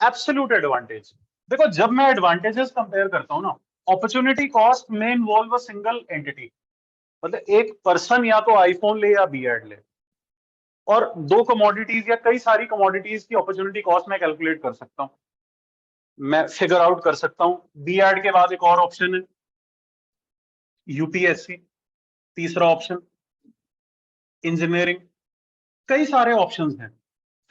Absolute advantage. देखो जब मैं एडवांटेजेस कंपेयर करता हूं ना, अपॉर्चुनिटी कॉस्ट में इन्वॉल्व अ सिंगल एंटिटी, मतलब एक पर्सन या तो आईफोन ले या बीएड ले, और दो कमोडिटीज या कई सारी कमोडिटीज की अपॉर्चुनिटी कॉस्ट मैं कैलकुलेट कर सकता हूं, मैं फिगर आउट कर सकता हूं। बीएड के बाद एक और ऑप्शन है यूपीएससी, तीसरा ऑप्शन इंजीनियरिंग, कई सारे ऑप्शंस हैं।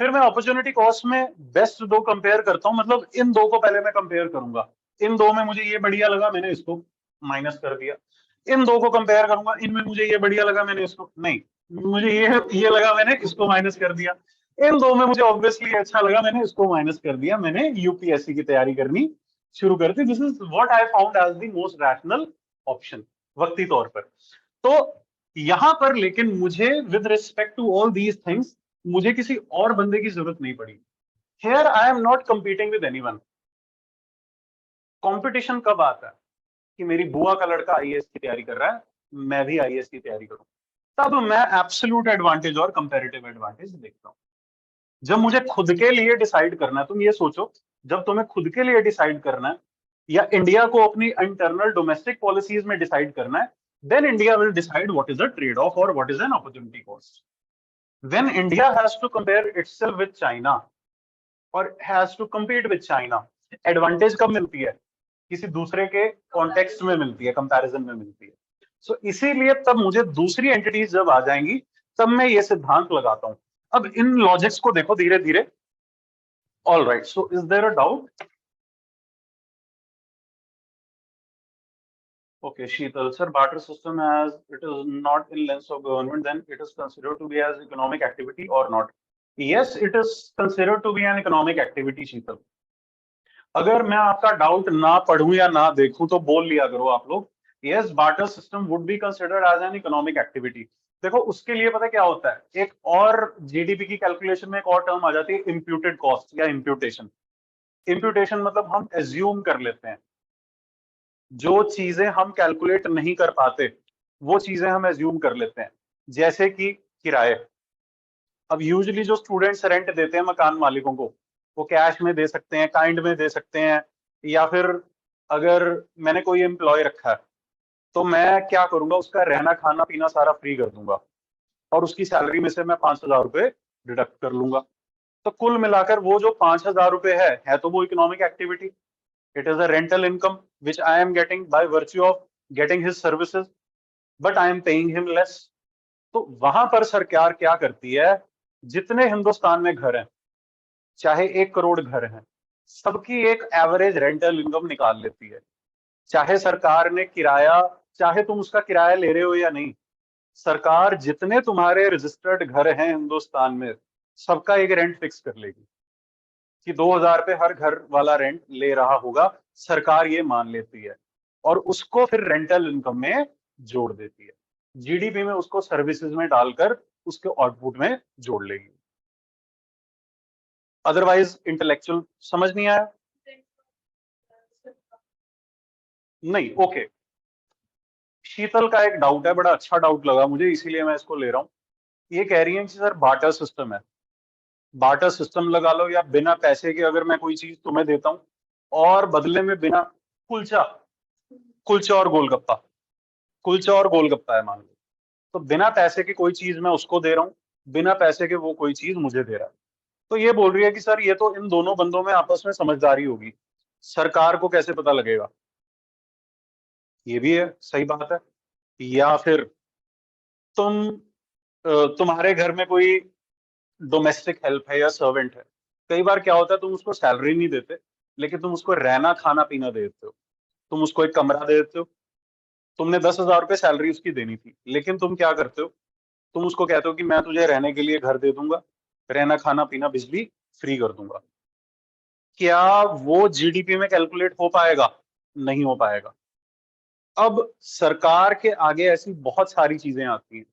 फिर मैं अपॉर्चुनिटी कॉस्ट में बेस्ट दो कंपेयर करता हूं, मतलब इन दो को पहले मैं कंपेयर करूंगा, इन दो में मुझे ये बढ़िया लगा मैंने इसको माइनस कर दिया, इन दो को कंपेयर करूंगा, इनमें मुझे ये बढ़िया लगा मैंने इसको नहीं, मुझे ये लगा मैंने इसको माइनस कर दिया, इन दो में मुझे ऑब्वियसली अच्छा लगा मैंने इसको माइनस कर दिया, मैंने यूपीएससी की तैयारी करनी शुरू कर दी। This is what I found as the most rational option वक्ती तौर पर। तो यहां पर लेकिन मुझे with respect to all these things मुझे किसी और बंदे की जरूरत नहीं पड़ी। Here I am not competing with anyone. Competition कब आता है कि मेरी बुआ का लड़का आईएएस की तैयारी कर रहा है, मैं भी आईएएस की तैयारी करूं, तब मैं एब्सोल्यूट एडवांटेज और कंपैरेटिव एडवांटेज देखता हूं। जब मुझे खुद के लिए डिसाइड करना है, तुम ये सोचो, जब तुम्हें खुद के लिए डिसाइड करना है या इंडिया को अपनी इंटरनल डोमेस्टिक पॉलिसीज में डिसाइड करना है, then India will decide what is a trade off और what is an opportunity cost. When India has to compare itself with China or has to compete with China, advantage कब मिलती है? किसी दूसरे के कॉन्टेक्स्ट में मिलती है, कंपैरिजन में मिलती है। सो इसीलिए तब मुझे दूसरी एंटिटीज जब आ जाएंगी तब मैं ये सिद्धांत लगाता हूं। अब इन लॉजिक्स को देखो धीरे धीरे। All right, so is there a doubt? Okay, Sheetal, sir, barter system as it is not in lens of government, then it is considered to be as economic activity or not? Yes, it is considered to be an economic activity, Sheetal. अगर मैं आपका doubt ना पढ़ूं या ना देखूं तो बोल लिया करो आप लोग, yes barter system would be considered as an economic activity. देखो उसके लिए पता क्या होता है, एक और जीडीपी की कैलकुलेशन में एक और टर्म आ जाती है इम्प्यूटेड कॉस्ट या इम्प्यूटेशन। इम्प्यूटेशन मतलब हम एज्यूम कर लेते हैं, जो चीजें हम कैलकुलेट नहीं कर पाते वो चीजें हम एज्यूम कर लेते हैं, जैसे कि किराए। अब यूजुअली जो स्टूडेंट्स रेंट देते हैं मकान मालिकों को, वो कैश में दे सकते हैं, काइंड में दे सकते हैं, या फिर अगर मैंने कोई एम्प्लॉय रखा है तो मैं क्या करूंगा, उसका रहना खाना पीना सारा फ्री कर दूंगा और उसकी सैलरी में से मैं 5,000 रुपए डिडक्ट कर लूंगा। तो कुल मिलाकर वो जो 5,000 रुपए है तो वो economic activity. It is a rental income which I am getting by virtue of getting his services, but I am paying him less. तो वहां पर सरकार क्या करती है, जितने हिंदुस्तान में घर हैं, चाहे 1 करोड़ घर हैं, सबकी एक एवरेज रेंटल इनकम निकाल लेती है। चाहे सरकार ने किराया, चाहे तुम उसका किराया ले रहे हो या नहीं, सरकार जितने तुम्हारे रजिस्टर्ड घर हैं हिंदुस्तान में सबका एक रेंट फिक्स कर लेगी कि 2,000 पे हर घर वाला रेंट ले रहा होगा, सरकार ये मान लेती है और उसको फिर रेंटल इनकम में जोड़ देती है, जीडीपी में उसको सर्विसेज में डालकर उसके आउटपुट में जोड़ लेगी। अदरवाइज इंटेलेक्चुअल समझ नहीं आया? नहीं, ओके। शीतल का एक डाउट है, बड़ा अच्छा डाउट लगा मुझे, इसीलिए मैं इसको ले रहा हूँ। ये कह रही है कि सर बार्टर सिस्टम है, बार्टर सिस्टम लगा लो या बिना पैसे के अगर मैं कोई चीज तुम्हें देता हूँ और बदले में बिना कुलचा, कुलचा और गोलगप्पा, कुलचा और गोलगप्पा है मान लो, तो बिना पैसे की कोई चीज मैं उसको दे रहा हूँ, बिना पैसे के वो कोई चीज मुझे दे रहा है। तो ये बोल रही है कि सर ये तो इन दोनों बंदों में आपस में समझदारी होगी, सरकार को कैसे पता लगेगा? ये भी है, सही बात है। या फिर तुम तुम्हारे घर में कोई डोमेस्टिक हेल्प है या सर्वेंट है, कई बार क्या होता है तुम उसको सैलरी नहीं देते लेकिन तुम उसको रहना खाना पीना दे देते हो, तुम उसको एक कमरा दे देते हो, तुमने 10,000 रुपए सैलरी उसकी देनी थी लेकिन तुम क्या करते हो, तुम उसको कहते हो कि मैं तुझे रहने के लिए घर दे दूंगा, रहना खाना पीना बिजली फ्री कर दूंगा। क्या वो जीडीपी में कैलकुलेट हो पाएगा? नहीं हो पाएगा। अब सरकार के आगे ऐसी बहुत सारी चीजें आती हैं,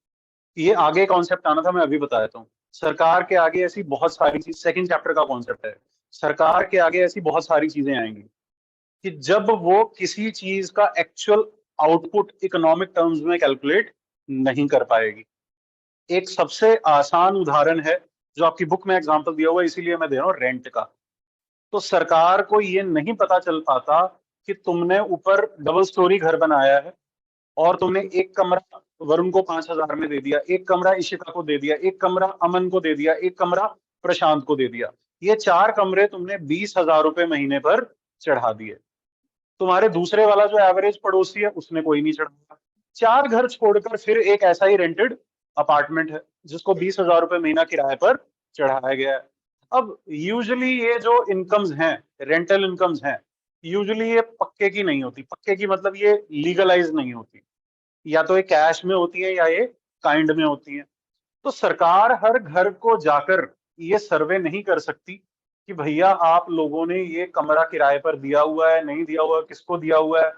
ये आगे कॉन्सेप्ट आना था, मैं अभी बता देता हूँ। सरकार के आगे ऐसी बहुत सारी चीज, सेकंड चैप्टर का कॉन्सेप्ट है, सरकार के आगे ऐसी बहुत सारी चीजें आएंगी कि जब वो किसी चीज का एक्चुअल आउटपुट इकोनॉमिक टर्म्स में कैलकुलेट नहीं कर पाएगी। एक सबसे आसान उदाहरण है जो आपकी बुक में एग्जांपल दिया हुआ है, इसीलिए मैं दे रहा हूँ, रेंट का। तो सरकार को ये नहीं पता चल पाता कि तुमने ऊपर डबल स्टोरी घर बनाया है और तुमने एक कमरा वरुण को 5,000 में दे दिया, एक कमरा इशिका को दे दिया, एक कमरा अमन को दे दिया, एक कमरा प्रशांत को दे दिया। ये 4 कमरे तुमने 20,000 रुपए महीने पर चढ़ा दिए। तुम्हारे दूसरे वाला जो एवरेज पड़ोसी है उसने कोई नहीं चढ़ाया। 4 घर छोड़कर फिर एक ऐसा ही रेंटेड अपार्टमेंट है जिसको 20,000 रुपए महीना किराए पर चढ़ाया गया है। अब यूजुअली ये जो इनकम्स हैं, रेंटल इनकम्स हैं, यूजुअली ये पक्के की नहीं होती। पक्के की मतलब ये लीगलाइज नहीं होती, या तो ये कैश में होती है या ये काइंड में होती है। तो सरकार हर घर को जाकर ये सर्वे नहीं कर सकती कि भैया आप लोगों ने ये कमरा किराए पर दिया हुआ है, नहीं दिया हुआ, किसको दिया हुआ है,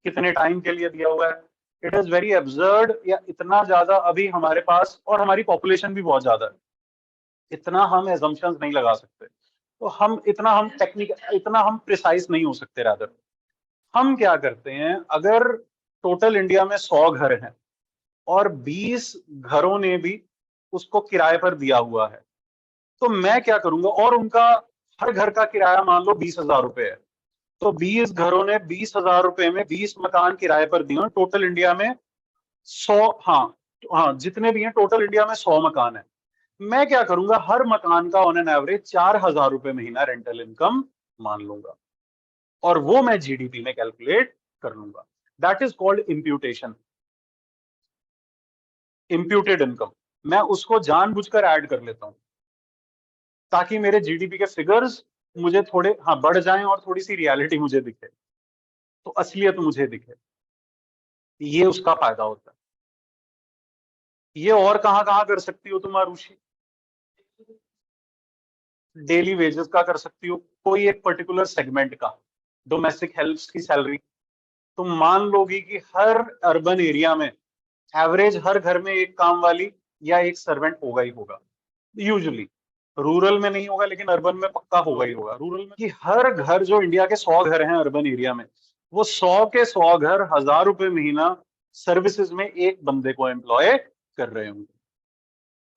कितने टाइम के लिए दिया हुआ है। It is very absurd. या इतना ज्यादा अभी हमारे पास, और हमारी पॉपुलेशन भी बहुत ज्यादा है, इतना हम एजम्पशंस नहीं लगा सकते। तो इतना हम प्रिसाइज नहीं हो सकते। रादर हम क्या करते हैं, अगर टोटल इंडिया में 100 घर हैं और 20 घरों ने भी उसको किराए पर दिया हुआ है, तो मैं क्या करूंगा, और उनका हर घर का किराया मान लो 20,000 रुपए है, तो 20 घरों ने 20,000 रुपए में 20 मकान किराए पर दिए। टोटल इंडिया में 100, हाँ जितने भी हैं टोटल इंडिया में 100 मकान है। मैं क्या करूंगा, हर मकान का ऑन एन एवरेज 4,000 रुपए महीना रेंटल इनकम मान लूंगा और वो मैं जीडीपी में कैलकुलेट कर लूंगा। That is called imputation, imputed income. मैं उसको जानबूझकर ऐड कर लेता हूं ताकि मेरे जीडीपी के फिगर्स मुझे थोड़े बढ़ जाएं और थोड़ी सी रियलिटी मुझे दिखे, तो असलियत मुझे दिखे। ये उसका फायदा होता है। ये और कहां कहां कर सकती हो तुम आरुषि? डेली वेजेस का कर सकती हो, कोई एक पर्टिकुलर सेगमेंट का, डोमेस्टिक हेल्प्स की सैलरी। तुम मान लोगी कि हर अर्बन एरिया में एवरेज हर घर में एक काम वाली या एक सर्वेंट होगा ही होगा यूजुअली। रूरल में नहीं होगा लेकिन अर्बन में पक्का होगा ही होगा। रूरल में कि हर घर, जो इंडिया के 100 घर हैं अर्बन एरिया में, वो 100 के 100 घर 1,000 रुपए महीना सर्विसेज में एक बंदे को एम्प्लॉय कर रहे होंगे।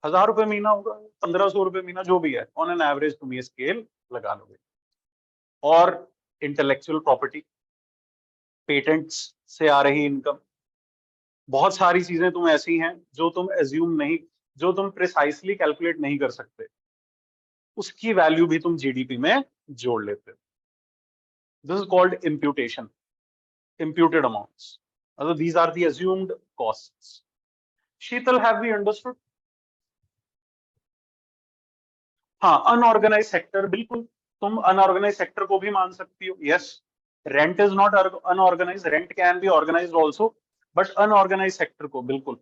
1,000 रुपए महीना होगा, 1,500 रुपए महीना, जो भी है, ऑन एन एवरेज तुम ये स्केल लगा लोगे। और इंटेलेक्चुअल प्रॉपर्टी, पेटेंट्स से आ रही इनकम, बहुत सारी चीजें तुम ऐसी हैं जो तुम एज्यूम नहीं, जो तुम प्रिसाइसली कैलकुलेट नहीं कर सकते, उसकी वैल्यू भी तुम जीडीपी में जोड़ लेते हो। This is called imputation, imputed amounts. So these are the assumed costs. Sheetal, have we understood? हाँ, अनऑर्गेनाइज सेक्टर, बिल्कुल तुम अनऑर्गेनाइज सेक्टर को भी मान सकती हो। Yes, rent is not unorganized, rent can be organized also, but unorganized sector को बिल्कुल।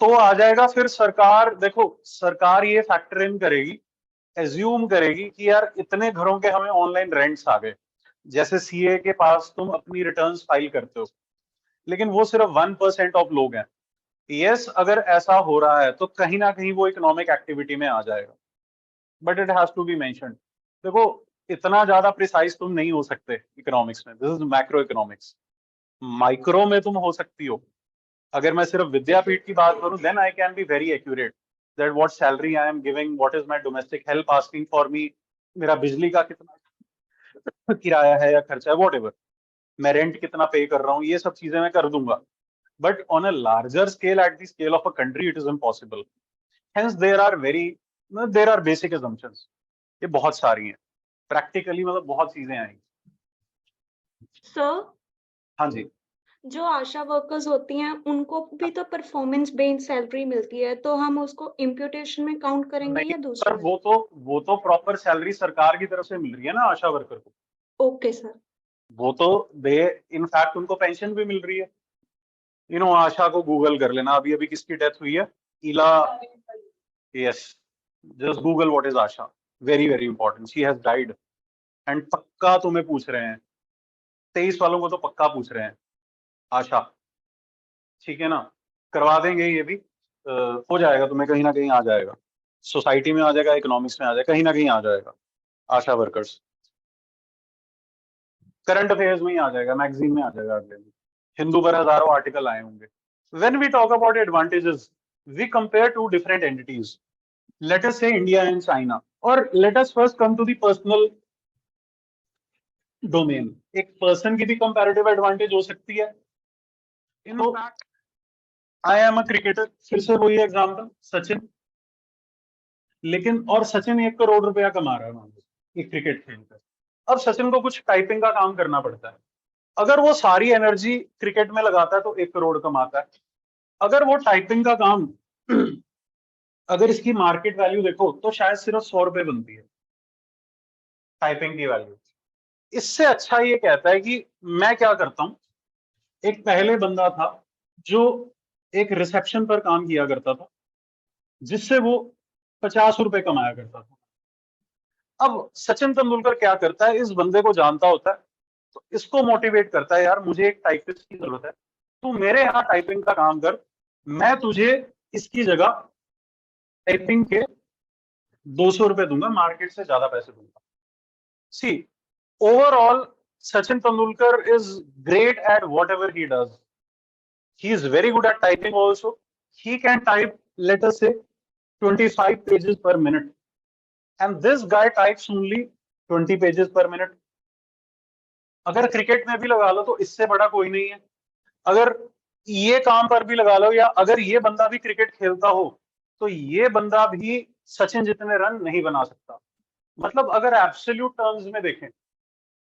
तो आ जाएगा फिर सरकार। देखो, सरकार ये फैक्टर इन करेगी, एज्यूम करेगी कि यार इतने घरों के हमें ऑनलाइन रेंट्स आ गए। जैसे सीए के पास तुम अपनी रिटर्न्स फाइल करते हो, लेकिन वो सिर्फ 1% ऑफ लोग हैं। यस, अगर ऐसा हो रहा है तो कहीं ना कहीं वो इकोनॉमिक एक्टिविटी में आ जाएगा, but it has to be mentioned. देखो, इतना ज्यादा प्रिसाइज तुम नहीं हो सकते इकोनॉमिक्स में। This is macro economics. Micro में तुम हो सकती हो। अगर मैं सिर्फ विद्यापीठ की बात करूं, then I can be very accurate that what salary I am giving, what is my domestic help asking for me, मेरा बिजली का कितना किराया है या खर्चा है, व्हाटएवर, मैं रेंट कितना पे कर रहा हूँ, ये सब चीजें मैं कर दूंगा। But on a larger scale, at the scale of a country, it is impossible. Hence there are basic assumptions। ये बहुत सारी हैं, प्रैक्टिकली मतलब बहुत चीजें आएंगी। सर, हाँ जी, जो आशा वर्कर्स होती हैं उनको भी तो परफॉर्मेंस बेस्ड सैलरी मिलती है, तो हम उसको इम्प्यूटेशन में काउंट करेंगे या दूसरा? सर वो तो प्रॉपर सैलरी सरकार की तरफ से मिल रही है ना आशा वर्कर को। Okay sir. वो तो दे, इनफैक्ट उनको पेंशन भी मिल रही है। आशा को गूगल कर लेना, अभी अभी किसकी डेथ हुई है, इला। Yes, just Google what is Asha, very very important, she has died. And पक्का तुम्हें पूछ रहे हैं, 23 वालों को तो पक्का पूछ रहे हैं आशा। ठीक है ना, करवा देंगे ये भी। हो जाएगा, तुम्हें कहीं ना कहीं आ जाएगा, सोसाइटी में आ जाएगा, इकोनॉमिक्स में आ जाएगा, कहीं ना कहीं आ जाएगा। आशा वर्कर्स करंट अफेयर्स में ही आ जाएगा, मैगजीन में आ जाएगा अगले दिन, हिंदू पर हजारों आर्टिकल आए होंगे। When we talk about advantages, we compare to different entities. Let us say India and China, और let us first come to the personal domain. एक पर्सन की भी कंपैरेटिव एडवांटेज हो सकती है। In fact I am a cricketer, फिर से वही एग्जांपल सचिन, लेकिन और सचिन 1 करोड़ रुपया कमा रहा है मान लो एक क्रिकेट खेलकर। अब सचिन को कुछ टाइपिंग का काम करना पड़ता है, अगर वो सारी एनर्जी क्रिकेट में लगाता है तो 1 करोड़ कमाता है। अगर वो टाइपिंग का काम अगर इसकी मार्केट वैल्यू देखो तो शायद सिर्फ 100 रुपए बनती है टाइपिंग की वैल्यू। इससे अच्छा ये कहता है कि मैं क्या करता हूं, एक पहले बंदा था जो एक रिसेप्शन पर काम किया करता था, जिससे वो 50 रुपए कमाया करता था। अब सचिन तेंदुलकर क्या करता है, इस बंदे को जानता होता है, तो इसको मोटिवेट करता है, यार मुझे एक टाइपिस्ट की जरूरत है, तू मेरे यहाँ टाइपिंग का काम कर, मैं तुझे इसकी जगह टाइपिंग के 200 रुपए दूंगा, मार्केट से ज्यादा पैसे दूंगा। सी, overall Sachin Tendulkar is great at whatever he does. He is very good at typing also. He can type, let us say, 25 pages per minute. And this guy types only 20 pages per minute. अगर cricket में भी लगा लो तो इससे बड़ा कोई नहीं है। अगर ये काम पर भी लगा लो, या अगर ये बंदा भी क्रिकेट खेलता हो, तो ये बंदा भी सचिन जितने रन नहीं बना सकता। मतलब अगर एब्सोल्यूट टर्म्स में देखें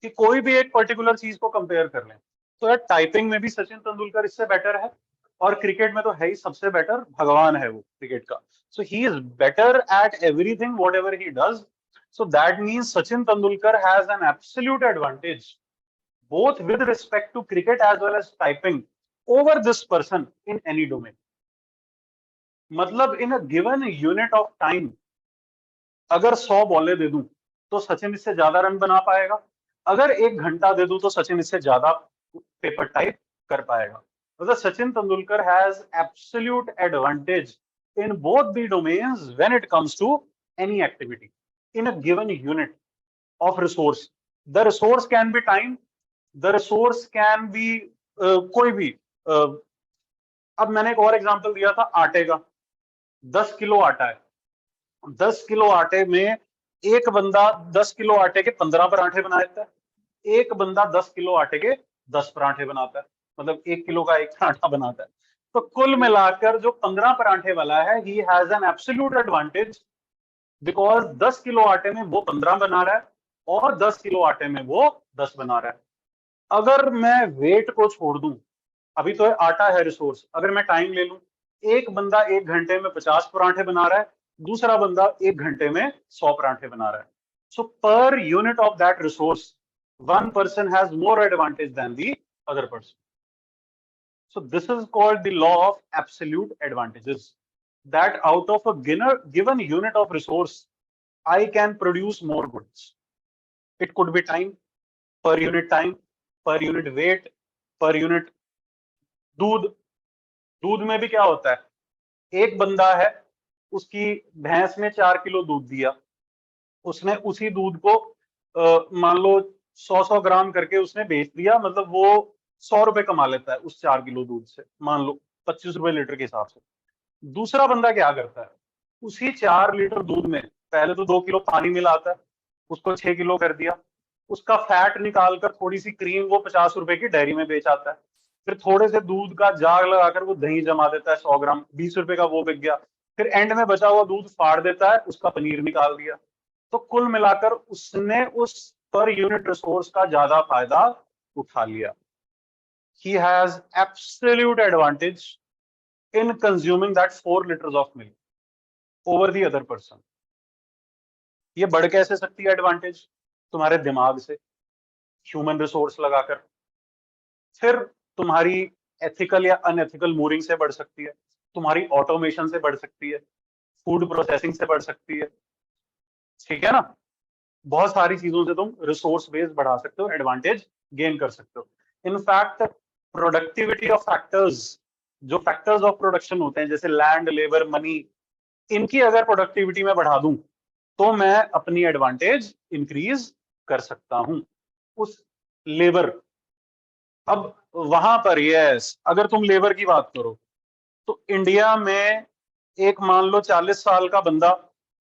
कि कोई भी एक पर्टिकुलर चीज को कंपेयर कर लें, तो यार टाइपिंग में भी सचिन तेंदुलकर इससे बेटर है, और क्रिकेट में तो है ही सबसे बेटर, भगवान है वो क्रिकेट का। So he is better at everything whatever he does. So that means Sachin Tendulkar has an absolute advantage both with respect to cricket as well as typing over this person in any domain. मतलब in a given unit of time, अगर 100 बॉलें दे दूं तो सचिन इससे ज्यादा run बना पाएगा, अगर 1 घंटा दे दूं तो सचिन इससे ज्यादा पेपर टाइप कर पाएगा। मतलब Sachin Tendulkar has absolute advantage in both the domains when it comes to any activity in a given unit of resource. The resource can be time, the resource can be कोई भी अब मैंने एक और एग्जांपल दिया था आटे का। 10 किलो आटा है, 10 किलो आटे में एक बंदा 10 किलो आटे के 15 पराठे बना देता है, एक बंदा 10 किलो आटे के 10 पराठे बनाता है, मतलब 1 किलो का एक पराठा बनाता है। तो कुल मिलाकर जो 15 पराठे वाला है, he has an absolute advantage, because 10 kilo आटे में वो 15 बना रहा है और 10 किलो आटे में वो 10 बना रहा है। अगर मैं वेट को छोड़ दूं, अभी तो आटा है रिसोर्स, अगर मैं टाइम ले लूं, एक बंदा 1 घंटे में 50 पराठे बना रहा है, दूसरा बंदा 1 घंटे में 100 पराठे बना रहा है। So per unit of that resource one person has more advantage than the other person. So this is called the law of absolute advantages, that out of a given unit of resource I can produce more goods. It could be time, per unit weight, per unit दूध। दूध में भी क्या होता है, एक बंदा है, उसकी भैंस ने 4 किलो दूध दिया, उसने उसी दूध को मान लो 100 ग्राम करके उसने बेच दिया, मतलब वो 100 रुपए कमा लेता है उस 4 किलो दूध से, मान लो 25 रुपए लीटर के हिसाब से। दूसरा बंदा क्या करता है, उसी 4 लीटर दूध में पहले तो 2 किलो पानी मिलाता है, उसको 6 किलो कर दिया, उसका फैट निकालकर थोड़ी सी क्रीम वो 50 रुपए की डेयरी में बेच आता है, फिर थोड़े से दूध का जाग लगाकर वो दही जमा देता है 100 ग्राम, 20 रुपए का वो बिक गया, फिर एंड में बचा हुआ दूध फाड़ देता है, उसका पनीर निकाल दिया। तो कुल मिलाकर उसने उस पर यूनिट रिसोर्स का ज्यादा फायदा उठा लिया। He has absolute advantage in consuming that 4 liters of milk over the other person. ये बढ़ कैसे सकती है एडवांटेज, तुम्हारे दिमाग से, ह्यूमन रिसोर्स लगाकर, फिर तुम्हारी एथिकल या अनएथिकल मूविंग से बढ़ सकती है, तुम्हारी ऑटोमेशन से बढ़ सकती है, फूड प्रोसेसिंग से बढ़ सकती है, ठीक है ना। बहुत सारी चीजों से तुम रिसोर्स बेस बढ़ा सकते हो, एडवांटेज गेन कर सकते हो। इनफैक्ट प्रोडक्टिविटी ऑफ फैक्टर्स, जो फैक्टर्स ऑफ प्रोडक्शन होते हैं जैसे लैंड, लेबर, मनी, इनकी अगर प्रोडक्टिविटी में बढ़ा दूं तो मैं अपनी एडवांटेज इंक्रीज कर सकता हूं उस लेबर। अब वहां पर यस, अगर तुम लेबर की बात करो तो इंडिया में एक मान लो 40 साल का बंदा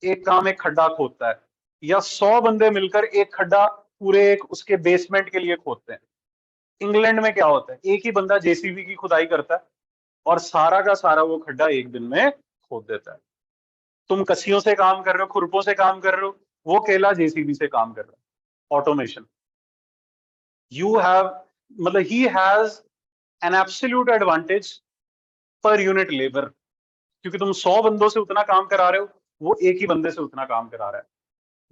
एक काम एक खड्डा खोदता है, या 100 बंदे मिलकर एक खड्डा पूरे एक उसके बेसमेंट के लिए खोदते हैं। इंग्लैंड में क्या होता है, एक ही बंदा जेसीबी की खुदाई करता है और सारा का सारा वो खड्डा एक दिन में खोद देता है। तुम कसियों से काम कर रहे हो, खुरपों से काम कर रहे हो, वो केला जेसीबी से काम कर रहा है। ऑटोमेशन, यू हैव, मतलब he has an absolute advantage पर यूनिट लेबर, क्योंकि तुम 100 बंदों से उतना काम करा रहे हो, वो एक ही बंदे से उतना काम करा रहा है।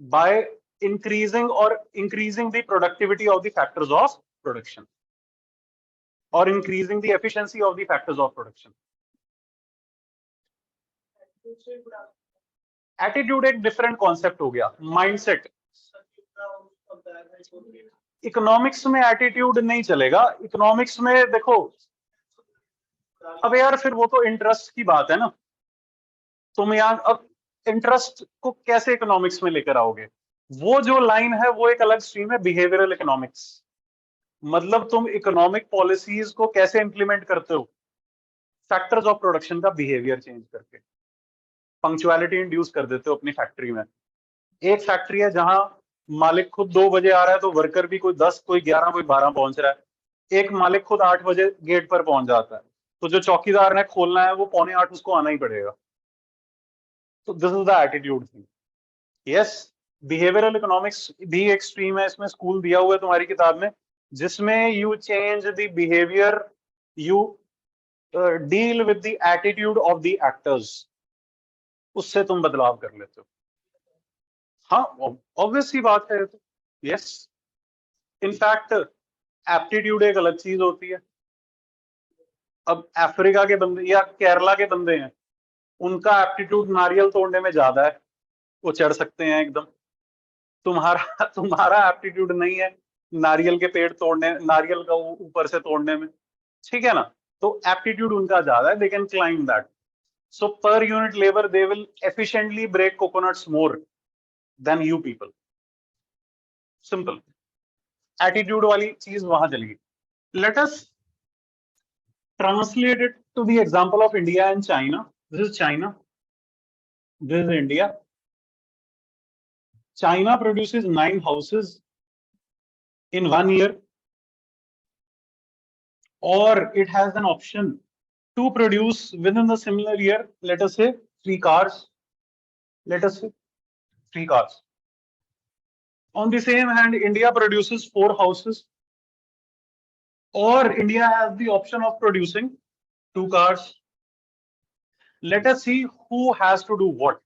By increasing the productivity of the factors of production or increasing the efficiency of the factors of production. Attitude एक डिफरेंट कॉन्सेप्ट हो गया, माइंडसेट। इकोनॉमिक्स में एटीट्यूड नहीं चलेगा। इकोनॉमिक्स में देखो, अब यार फिर वो तो इंटरेस्ट की बात है ना। तुम यहाँ अब इंटरेस्ट को कैसे इकोनॉमिक्स में लेकर आओगे? वो जो लाइन है वो एक अलग स्ट्रीम है, बिहेवियरल इकोनॉमिक्स। मतलब तुम इकोनॉमिक पॉलिसीज को कैसे इंप्लीमेंट करते हो, फैक्टर्स ऑफ प्रोडक्शन का बिहेवियर चेंज करके। पंक्चुअलिटी इंड्यूस कर देते हो अपनी फैक्ट्री में। एक फैक्ट्री है जहां मालिक खुद 2 बजे आ रहा है तो वर्कर भी कोई 10, कोई 11, कोई 12 पहुंच रहा है। एक मालिक खुद 8 बजे गेट पर पहुंच जाता है, तो जो चौकीदार ने खोलना है वो 7:45 उसको आना ही पड़ेगा। तो this is the attitude thing. Yes, behavioural economics भी एक स्ट्रीम है, इसमें स्कूल दिया हुआ है तुम्हारी किताब में, जिसमें you change the behaviour, you deal with the attitude of the actors, उससे तुम बदलाव कर लेते हो। हाँ, ऑब्वियस सी बात है तो। यस, इनफैक्ट एप्टीट्यूड एक अलग चीज होती है। अब अफ्रीका के बंदे या केरला के बंदे हैं, उनका एप्टीट्यूड नारियल तोड़ने में ज्यादा है, वो चढ़ सकते हैं एकदम। तुम्हारा एप्टीट्यूड नहीं है नारियल के पेड़ तोड़ने, नारियल का ऊपर से तोड़ने में, ठीक है ना। तो एप्टीट्यूड उनका ज्यादा है, they can claim that. So per unit labour they will efficiently break coconuts more than you people. Simple, attitude वाली चीज वहां चली गई। Let us translate it to the example of India and China. This is China, this is India. China produces 9 houses in 1 year, or it has an option to produce within the similar year, let us say 3 cars. Let us say 3 cars. On the same hand, India produces 4 houses, or India has the option of producing 2 cars. Let us see who has to do what.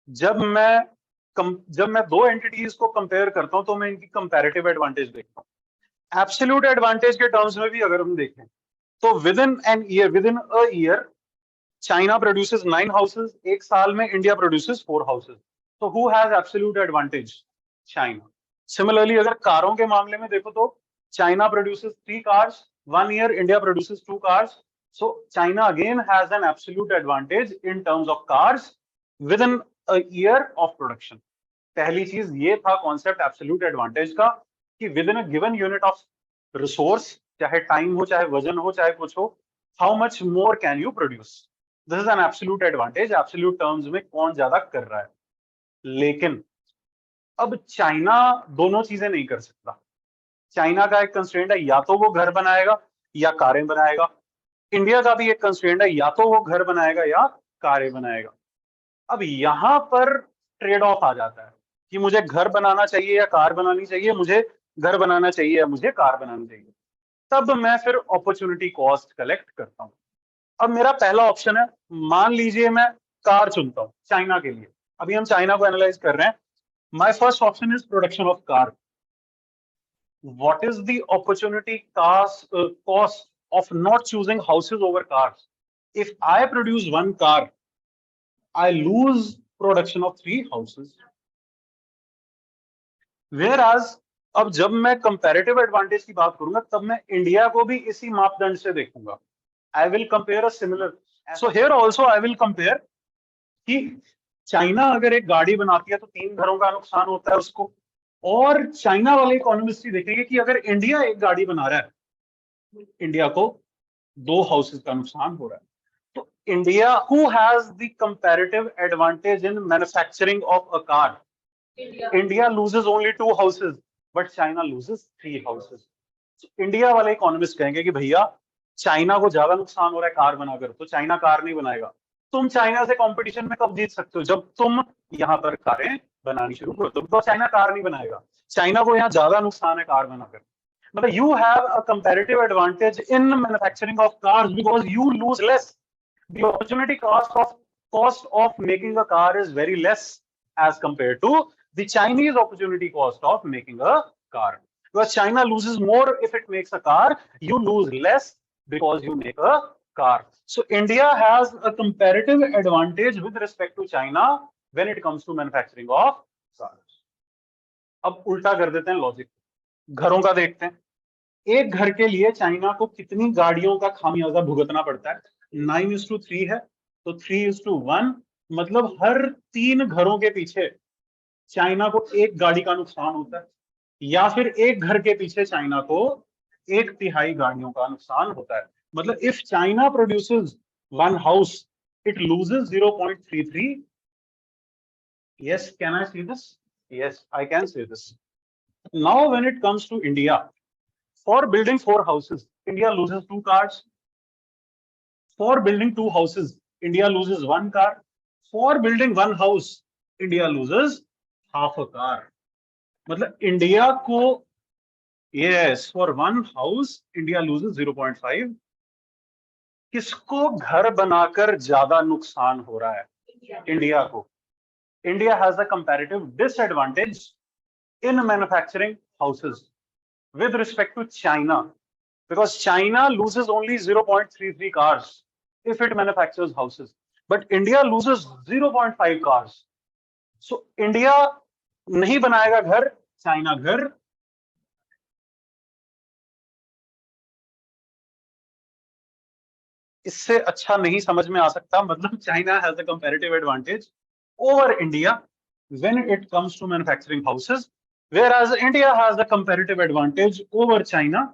जब मैं 2 entities को compare करता हूं तो मैं इनकी comparative advantage देखता हूं। एब्सोल्यूट एडवांटेज के टर्म्स में भी अगर हम देखें तो with in a year China produces 9 houses, एक साल में इंडिया प्रोड्यूसेस 4 हाउसेस। तो who has absolute advantage? China. Similarly अगर कारों के मामले में देखो तो China produces 3 cars, 1 year India produces 2 cars. So China again has an absolute advantage in terms of cars within a year of production. पहली चीज ये था कॉन्सेप्ट एब्सोल्यूट एडवांटेज का, कि with in a given unit of resource, चाहे time हो, चाहे वजन हो, चाहे कुछ हो, how much more can you produce. This is an absolute advantage. Absolute terms में कौन ज्यादा कर रहा है। लेकिन अब चाइना दोनों चीजें नहीं कर सकता। चाइना का एक कंस्ट्रेंट है, या तो वो घर बनाएगा या कारें बनाएगा। इंडिया का भी एक कंस्ट्रेंट है, या तो वो घर बनाएगा या कारें बनाएगा। अब यहां पर ट्रेड ऑफ आ जाता है कि मुझे घर बनाना चाहिए या कार बनानी चाहिए, मुझे घर बनाना चाहिए या मुझे कार बनानी चाहिए। तब मैं फिर अपॉर्चुनिटी कॉस्ट कलेक्ट करता हूं। अब मेरा पहला ऑप्शन है, मान लीजिए मैं कार चुनता हूं चाइना के लिए। अभी हम चाइना को एनालाइज कर रहे हैं। My first option is production of car. What is the opportunity cost of not choosing houses over cars? If I produce 1 car, I lose production of 3 houses. Whereas अब जब मैं कंपैरेटिव एडवांटेज की बात करूंगा तब मैं इंडिया को भी इसी मापदंड से देखूंगा। I will compare a similar. So here also I will compare कि चाइना अगर एक गाड़ी बनाती है तो 3 घरों का नुकसान होता है उसको, और चाइना वाले इकोनॉमिस्ट देखेंगे कि अगर इंडिया एक गाड़ी बना रहा है, इंडिया को 2 हाउसेस का नुकसान हो रहा है। तो India, who has the comparative advantage in manufacturing of a car? India loses only 2 houses, but China loses 3 houses. So India वाले इकोनॉमिस्ट कहेंगे कि भैया चाइना को ज्यादा नुकसान हो रहा है कार बनाकर, तो चाइना कार नहीं बनाएगा। तुम चाइना से कंपटीशन में कब जीत सकते हो? जब तुम यहाँ पर कारें बनानी शुरू करो, तो चाइना कार नहीं बनाएगा। चाइना को यहाँ ज्यादा नुकसान है कार बनाकर। मतलब you have a comparative advantage in manufacturing of cars because you lose less. The opportunity cost of making a car is very less as compared to the Chinese opportunity cost of making a car. Because China loses more if it makes a car, you lose less because you make a car. So India has a comparative advantage with respect to China when it comes to manufacturing of cars. अब उल्टा कर देते हैं logic, घरों का देखते हैं। एक घर के लिए चाइना को कितनी गाड़ियों का खामियाजा भुगतना पड़ता है? 9:3 है, तो 3:1, मतलब हर 3 घरों के पीछे चाइना को एक गाड़ी का नुकसान होता है, या फिर एक घर के पीछे चाइना को 1/3 गाड़ियों का नुकसान होता है। मतलब if China produces 1 house, it loses 0.33। yes, can I see this? Yes, I can say this. Now when it comes to India, for building 4 houses, India loses 2 cars. For building 2 houses, India loses 1 car. For building 1 house, India loses half a car. मतलब India को, yes, for 1 house, India loses 0.5. किसको घर बनाकर ज्यादा नुकसान हो रहा है? इंडिया को। India has a comparative disadvantage in manufacturing houses with respect to China, because China loses only 0.33 cars if it manufactures houses, but India loses 0.5 cars. So India नहीं बनाएगा घर, China घर। इससे अच्छा नहीं समझ में आ सकता। मतलब China has a comparative advantage over India when it comes to manufacturing houses, whereas India has a comparative advantage over China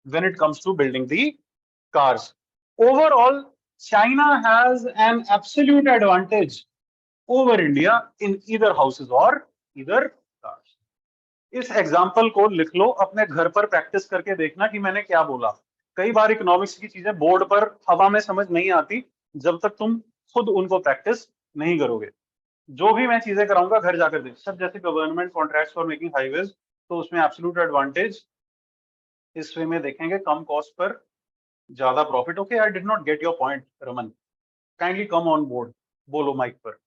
when it comes to building the cars. Overall, China has an absolute advantage over India in either houses or either cars. इस example को लिख लो, अपने घर पर practice करके देखना कि मैंने क्या बोला। कई बार इकोनॉमिक्स की चीजें बोर्ड पर हवा में समझ नहीं आती जब तक तुम खुद उनको प्रैक्टिस नहीं करोगे। जो भी मैं चीजें कराऊंगा घर जाकर देख। सब जैसे government contracts for making highways, तो उसमें एब्सोल्यूट एडवांटेज इस वे में देखेंगे, कम कॉस्ट पर ज्यादा profit. Okay, I did not get your point Raman, kindly come on board, बोलो माइक पर।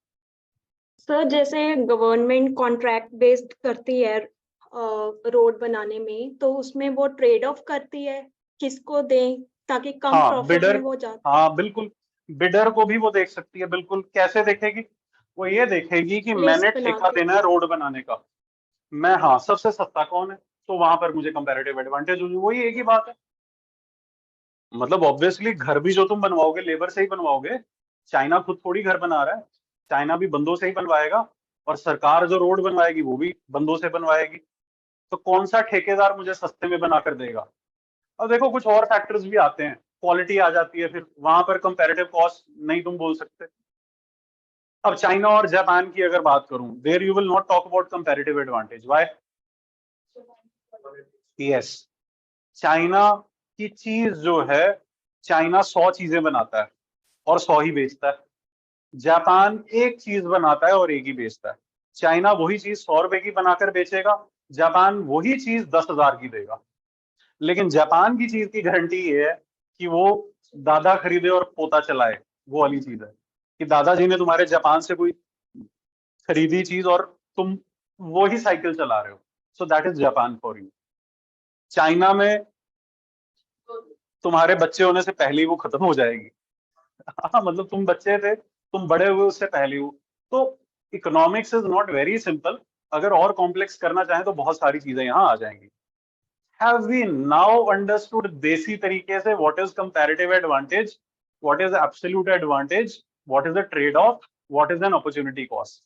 सर जैसे गवर्नमेंट कॉन्ट्रैक्ट बेस्ड करती है रोड बनाने में, तो उसमें वो ट्रेड ऑफ करती है किसको दें ताकि कम प्रॉफिट में वो जाए। हाँ बिल्कुल, बिडर को भी वो देख सकती है। बिल्कुल, कैसे देखेगी? वो ये देखेगी कि मैंने ठेका देना है रोड बनाने का, मैं, हाँ, सबसे सस्ता कौन है, तो वहां पर मुझे कंपैरेटिव एडवांटेज होगी। वही एक ही बात है। मतलब ऑब्वियसली घर भी जो तुम बनवाओगे लेबर से ही बनवाओगे। चाइना खुद थोड़ी घर बना रहा है, चाइना भी बंदों से ही बनवाएगा, और सरकार जो रोड बनवाएगी वो भी बंदों से बनवाएगी। तो कौन सा ठेकेदार मुझे सस्ते में बनाकर देगा? अब देखो कुछ और फैक्टर्स भी आते हैं, क्वालिटी आ जाती है, फिर वहां पर कंपैरेटिव कॉस्ट नहीं तुम बोल सकते। अब चाइना और जापान की अगर बात करूं, there you will not talk about comparative advantage. Why? Yes, China की चीज जो है, चाइना 100 चीजें बनाता है और 100 ही बेचता है। जापान एक चीज बनाता है और एक ही बेचता है। चाइना वही चीज 100 रुपए की बनाकर बेचेगा, जापान वही चीज 10,000 की देगा। लेकिन जापान की चीज की गारंटी ये है कि वो दादा खरीदे और पोता चलाए। वो वाली चीज है कि दादाजी ने तुम्हारे जापान से कोई खरीदी चीज और तुम वो ही साइकिल चला रहे हो। So that is Japan for you. China में तुम्हारे बच्चे होने से पहले ही वो खत्म हो जाएगी। हाँ, मतलब तुम बच्चे थे, तुम बड़े हुए उससे पहले हो। तो economics is not very simple. अगर और कॉम्प्लेक्स करना चाहें तो बहुत सारी चीजें यहाँ आ जाएंगी। Have we now understood देसी तरीके से what is comparative advantage, what is absolute advantage, what is the trade-off, what is an opportunity cost?